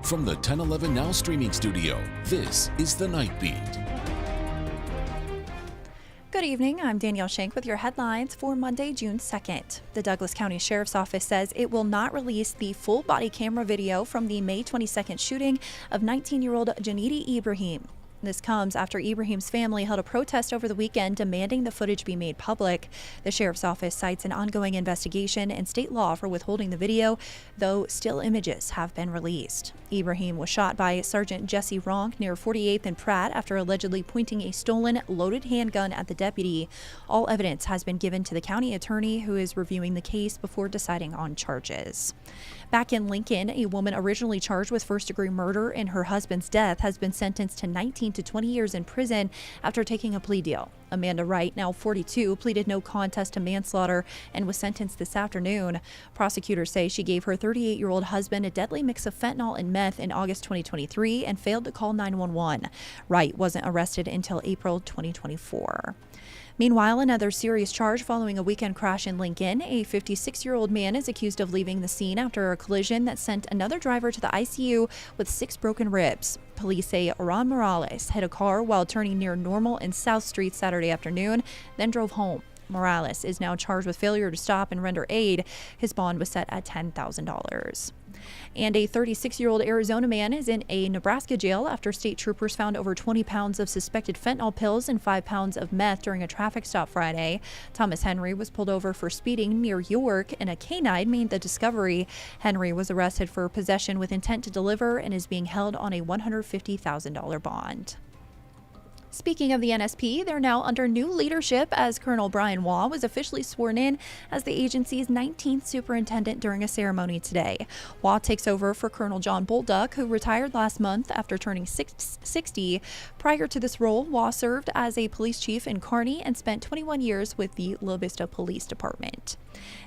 From the 1011 Now streaming studio, this is The Night Beat. Good evening, I'm Danielle Shenk with your headlines for Monday, June 2nd. The Douglas County Sheriff's Office says it will not release the full body camera video from the May 22nd shooting of 19-year-old Janidi Ibrahim. This comes after Ibrahim's family held a protest over the weekend demanding the footage be made public. The Sheriff's Office cites an ongoing investigation and state law for withholding the video, though still images have been released. Ibrahim was shot by Sergeant Jesse Ronk near 48th and Pratt after allegedly pointing a stolen loaded handgun at the deputy. All evidence has been given to the county attorney, who is reviewing the case before deciding on charges. Back in Lincoln, a woman originally charged with first-degree murder in her husband's death has been sentenced to 19 to 20 years in prison after taking a plea deal. Amanda Wright, now 42, pleaded no contest to manslaughter and was sentenced this afternoon. Prosecutors say she gave her 38-year-old husband a deadly mix of fentanyl and meth in August 2023 and failed to call 911. Wright wasn't arrested until April 2024. Meanwhile, another serious charge following a weekend crash in Lincoln. A 56-year-old man is accused of leaving the scene after a collision that sent another driver to the ICU with 6 broken ribs. Police say Ron Morales hit a car while turning near Normal and South Street Saturday afternoon, then drove home. Morales is now charged with failure to stop and render aid. His bond was set at $10,000. And a 36-year-old Arizona man is in a Nebraska jail after state troopers found over 20 pounds of suspected fentanyl pills and 5 pounds of meth during a traffic stop Friday. Thomas Henry was pulled over for speeding near York, and a canine made the discovery. Henry was arrested for possession with intent to deliver and is being held on a $150,000 bond. Speaking of the NSP, they're now under new leadership as Colonel Bryan Waugh was officially sworn in as the agency's 19th superintendent during a ceremony today. Waugh takes over for Colonel John Bolduc, who retired last month after turning 60. Prior to this role, Waugh served as a police chief in Kearney and spent 21 years with the La Vista Police Department.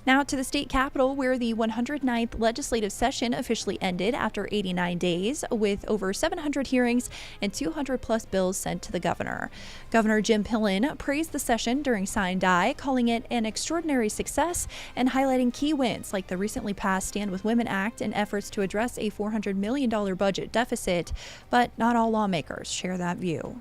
Now to the state capitol, where the 109th legislative session officially ended after 89 days, with over 700 hearings and 200 plus bills sent to the governor. Governor Jim Pillen praised the session during Sine, calling it an extraordinary success and highlighting key wins like the recently passed Stand With Women Act and efforts to address a $400 million budget deficit. But not all lawmakers share that view.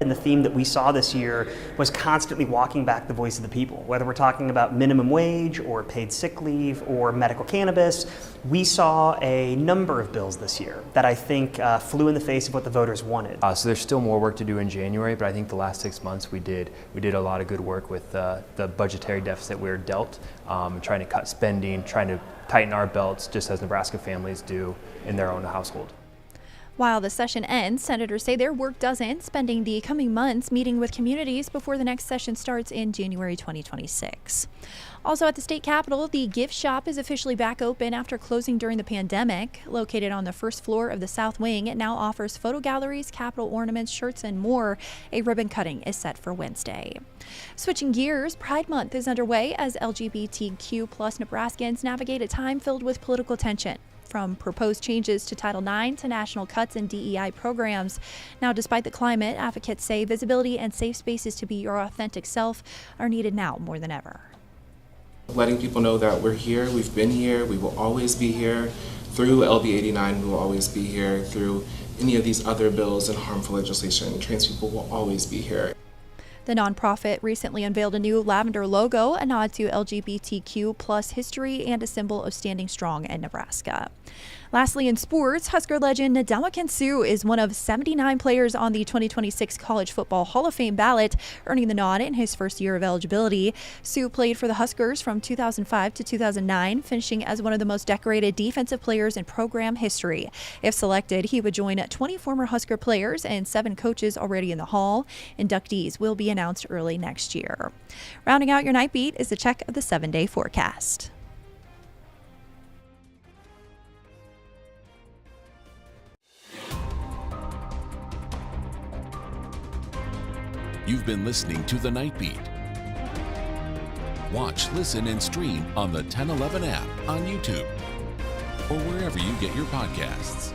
And the theme that we saw this year was constantly walking back the voice of the people. Whether we're talking about minimum wage or paid sick leave or medical cannabis, we saw a number of bills this year that I think flew in the face of what the voters wanted. So there's still more work to do in January, but I think the last 6 months we did a lot of good work with the budgetary deficit we were dealt, trying to cut spending, trying to tighten our belts, just as Nebraska families do in their own household. While the session ends, senators say their work doesn't, spending the coming months meeting with communities before the next session starts in January 2026. Also at the state capitol, the gift shop is officially back open after closing during the pandemic. Located on the first floor of the South Wing, it now offers photo galleries, capitol ornaments, shirts, and more. A ribbon cutting is set for Wednesday. Switching gears, Pride Month is underway as LGBTQ plus Nebraskans navigate a time filled with political tension. From proposed changes to Title IX to national cuts in DEI programs. Now, despite the climate, advocates say visibility and safe spaces to be your authentic self are needed now more than ever. Letting people know that we're here, we've been here, we will always be here. Through LB 89, we will always be here. Through any of these other bills and harmful legislation, trans people will always be here. The nonprofit recently unveiled a new lavender logo, a nod to LGBTQ plus history and a symbol of standing strong in Nebraska. Lastly, in sports, Husker legend Nebraska Sue is one of 79 players on the 2026 College Football Hall of Fame ballot, earning the nod in his first year of eligibility. Sue played for the Huskers from 2005 to 2009, finishing as one of the most decorated defensive players in program history. If selected, he would join 20 former Husker players and 7 coaches already in the Hall. Inductees will be announced early next year. Rounding out your night beat is a check of the 7-day forecast. You've been listening to The Night Beat. Watch, listen, and stream on the 1011 app on YouTube or wherever you get your podcasts.